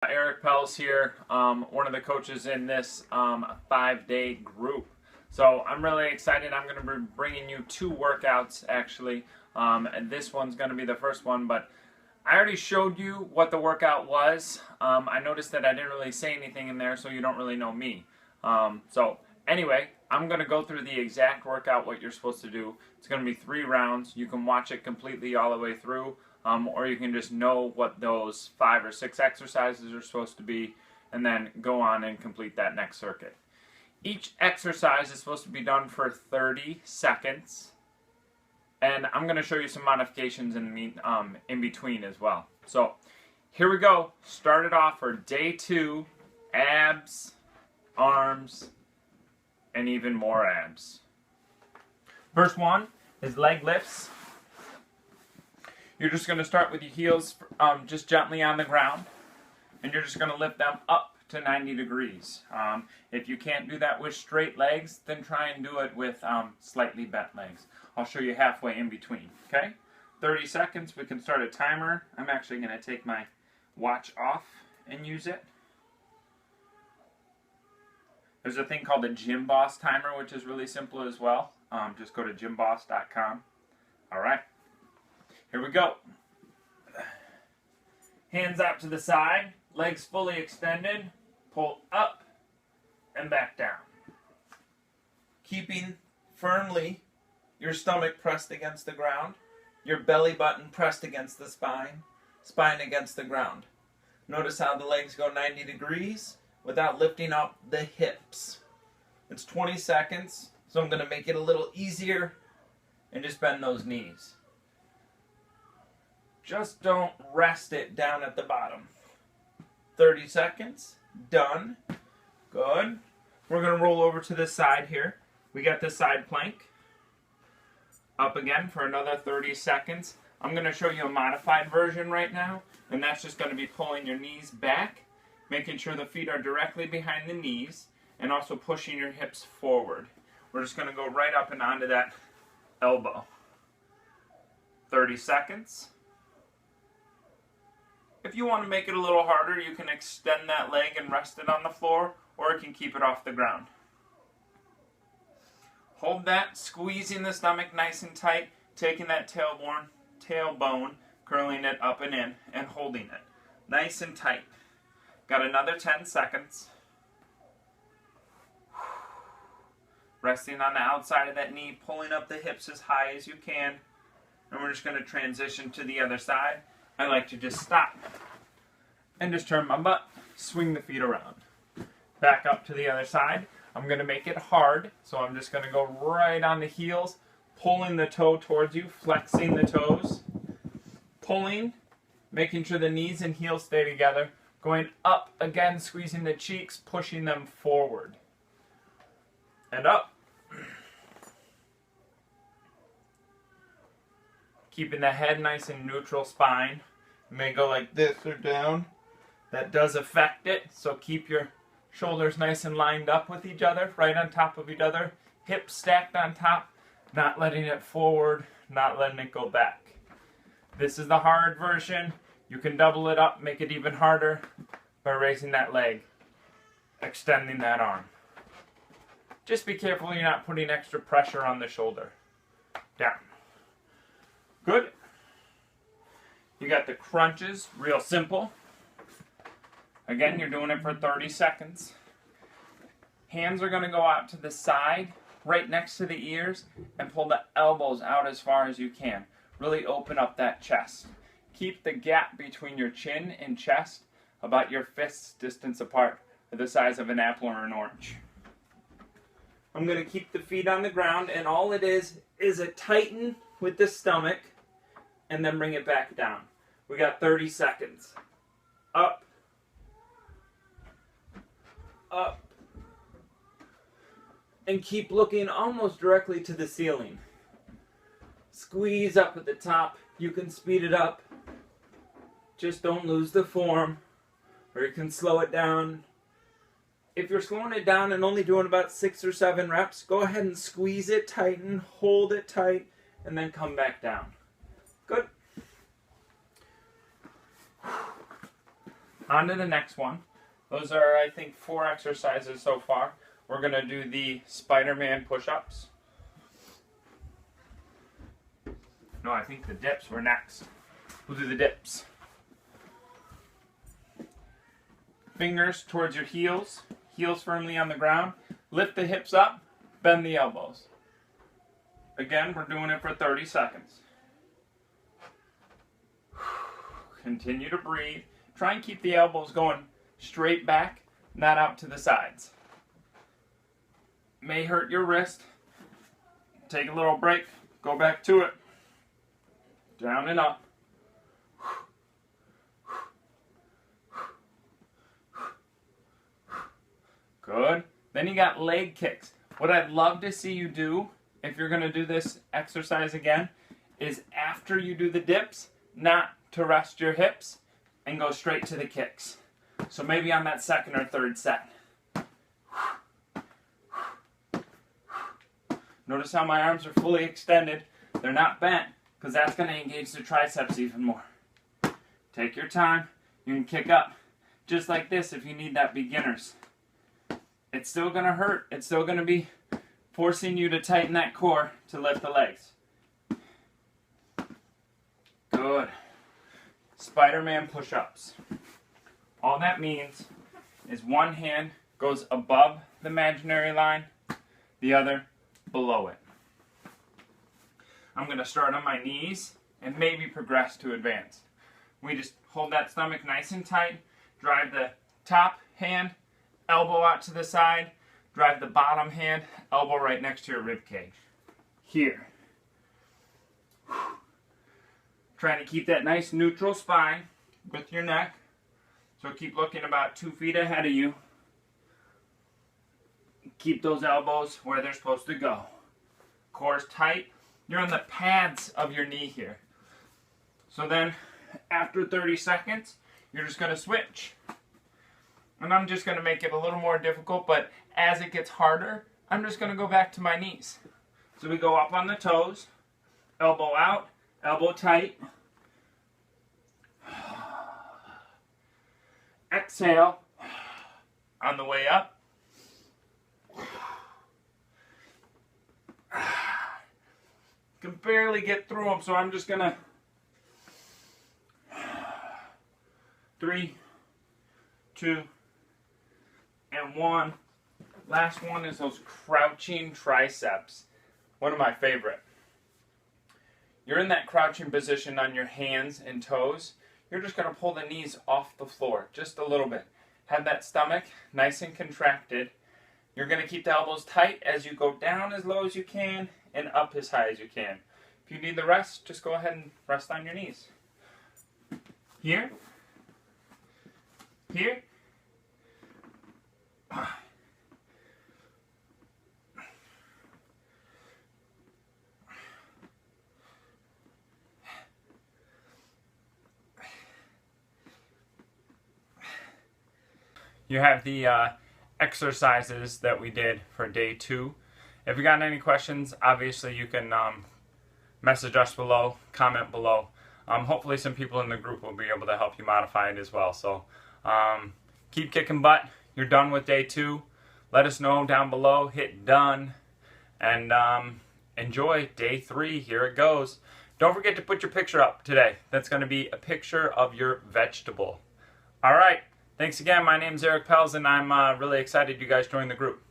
Eric Pelz here, one of the coaches in this 5-day group. So I'm really excited. I'm going to be bringing you two workouts actually. And this one's going to be the first one, but I already showed you what the workout was. I noticed that I didn't really say anything in there, so you don't really know me. So anyway, I'm going to go through the exact workout, what you're supposed to do. It's going to be 3 rounds. You can watch it completely all the way through. Or you can just know what those 5 or 6 exercises are supposed to be and then go on and complete that next circuit. Each exercise is supposed to be done for 30 seconds, and I'm going to show you some modifications in between as well. So here we go. Start it off for day 2, abs, arms, and even more abs. First one is leg lifts. You're just going to start with your heels just gently on the ground, and you're just going to lift them up to 90 degrees. If you can't do that with straight legs, then try and do it with slightly bent legs. I'll show you halfway in between, okay? 30 seconds, we can start a timer. I'm actually going to take my watch off and use it. There's a thing called a Gym Boss timer, which is really simple as well. Just go to gymboss.com. All right. Here we go. Hands out to the side, legs fully extended, pull up and back down. Keeping firmly your stomach pressed against the ground, your belly button pressed against the spine, spine against the ground. Notice how the legs go 90 degrees without lifting up the hips. It's 20 seconds, so I'm going to make it a little easier and just bend those knees. Just don't rest it down at the bottom. 30 seconds. Done. Good. We're going to roll over to this side here. We got this side plank. Up again for another 30 seconds. I'm going to show you a modified version right now, and that's just going to be pulling your knees back, making sure the feet are directly behind the knees, and also pushing your hips forward. We're just going to go right up and onto that elbow. 30 seconds. If you want to make it a little harder, you can extend that leg and rest it on the floor, or you can keep it off the ground. Hold that, squeezing the stomach nice and tight, taking that tailbone, curling it up and in, and holding it. Nice and tight. Got another 10 seconds. Resting on the outside of that knee, pulling up the hips as high as you can. And we're just going to transition to the other side. I like to just stop and just turn my butt, swing the feet around. Back up to the other side. I'm going to make it hard, so I'm just going to go right on the heels, pulling the toe towards you, flexing the toes, pulling, making sure the knees and heels stay together, going up again, squeezing the cheeks, pushing them forward. And up. Keeping the head nice and neutral spine. You may go like this or down. That does affect it, so keep your shoulders nice and lined up with each other, right on top of each other. Hips stacked on top, not letting it forward, not letting it go back. This is the hard version. You can double it up, make it even harder by raising that leg, extending that arm. Just be careful you're not putting extra pressure on the shoulder. Down. Good. You got the crunches, real simple. Again, you're doing it for 30 seconds. Hands are going to go out to the side, right next to the ears, and pull the elbows out as far as you can. Really open up that chest. Keep the gap between your chin and chest about your fists distance apart, or the size of an apple or an orange. I'm going to keep the feet on the ground, and all it is a tighten with the stomach, and then bring it back down. We got 30 seconds. Up. Up. And keep looking almost directly to the ceiling. Squeeze up at the top. You can speed it up. Just don't lose the form. Or you can slow it down. If you're slowing it down and only doing about 6 or 7 reps, go ahead and squeeze it, tighten, hold it tight, and then come back down. Good. On to the next one. Those are, I think, 4 exercises so far. We're going to do the Spider-Man push-ups. No, I think the dips were next. We'll do the dips. Fingers towards your heels. Heels firmly on the ground. Lift the hips up. Bend the elbows. Again, we're doing it for 30 seconds. Continue to breathe. Try and keep the elbows going straight back, not out to the sides. May hurt your wrist. Take a little break. Go back to it. Down and up. Good. Then you got leg kicks. What I'd love to see you do, if you're going to do this exercise again, is after you do the dips, not to rest your hips and go straight to the kicks. So maybe on that second or third set. Notice how my arms are fully extended. They're not bent, because that's going to engage the triceps even more. Take your time. You can kick up just like this if you need that beginners. It's still going to hurt. It's still going to be forcing you to tighten that core to lift the legs. Good. Spider-Man push-ups. All that means is one hand goes above the imaginary line, the other below it. I'm going to start on my knees and maybe progress to advance. We just hold that stomach nice and tight, drive the top hand, elbow out to the side, drive the bottom hand, elbow right next to your rib cage. Here. Trying to keep that nice neutral spine with your neck. So keep looking about 2 feet ahead of you. Keep those elbows where they're supposed to go. Core's tight. You're on the pads of your knee here. So then, after 30 seconds, you're just going to switch. And I'm just going to make it a little more difficult, but as it gets harder, I'm just going to go back to my knees. So we go up on the toes, elbow out, elbow tight. Exhale on the way up. Can barely get through them, so I'm just gonna 3, 2, and 1. Last one is those crouching triceps. One of my favorite. You're in that crouching position on your hands and toes. You're just gonna pull the knees off the floor just a little bit. Have that stomach nice and contracted. You're gonna keep the elbows tight as you go down as low as you can and up as high as you can. If you need the rest, just go ahead and rest on your knees. Here. Here. You have the exercises that we did for day 2. If you got any questions, obviously you can message us below, comment below. Hopefully some people in the group will be able to help you modify it as well. So keep kicking butt. You're done with day 2. Let us know down below. Hit done. And enjoy day 3. Here it goes. Don't forget to put your picture up today. That's going to be a picture of your vegetable. All right. Thanks again. My name's Eric Pelz, and I'm really excited you guys joined the group.